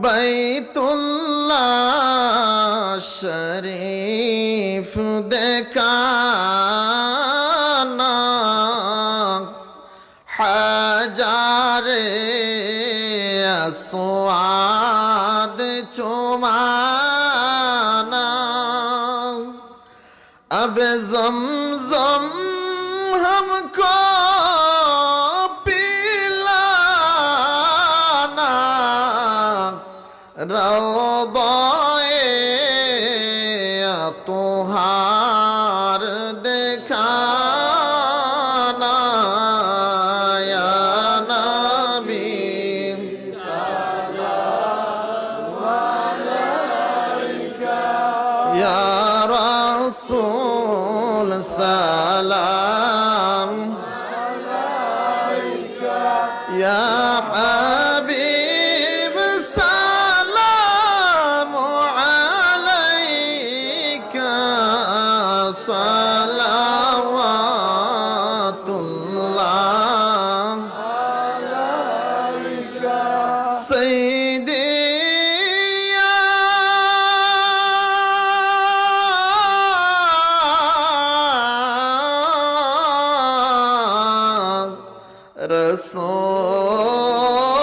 बैतुल्लाह शरीफ देखाना हजारे अस्वाद चुमाना अब ज़मज़म हमको पिलाना रौदाए तुहार देखाना या नबी सल्लल्लाहु अलैका या रसूल सलाम अलैका या हबीब सलाम अलैका सलावतुल्लाह अलैका सय्यदी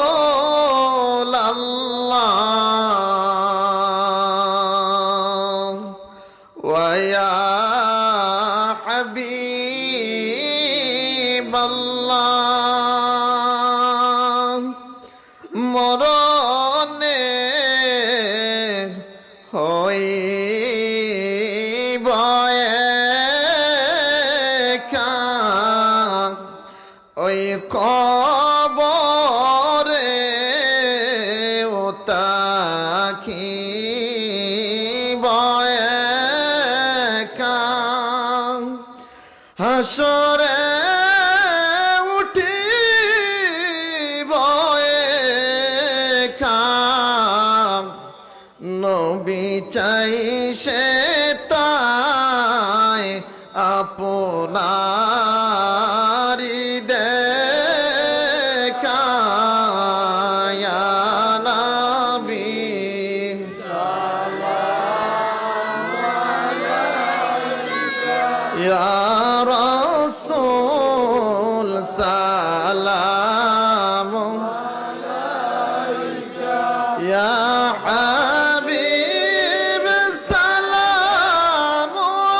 रसूल अल्लाह व या हबीब अल्लाह मरने হইব একা ওই কবরে তাকিব একা হাসরে উঠিব একা নবী চাই সে তাই আপনারি দেখা ইয়া নবী সাল্লাল্লাহু আলাইকা ইয়া রাসূল সালাম আলাইকা ইয়া হাবিব সালাম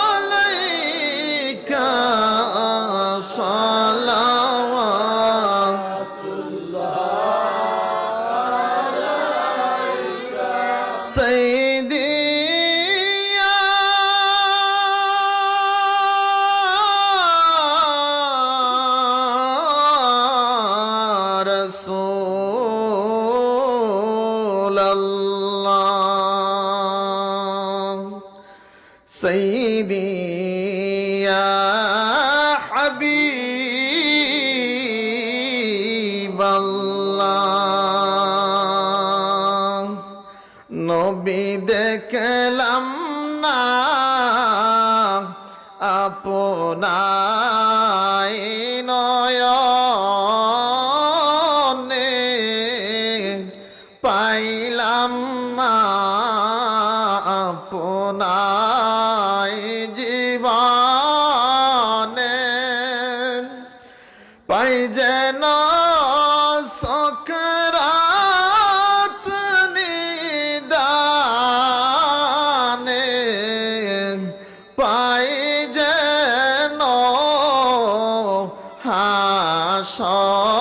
আলাইকা सय्यदी या रसूल अल्लाह सय्यदी या हबीब अल्लाह নবী দেখলাম না আপনাই নয়নে পাইলাম না আপনাই জীবনে পাই যেন সকরাত নিদানে পাই যেন হাসর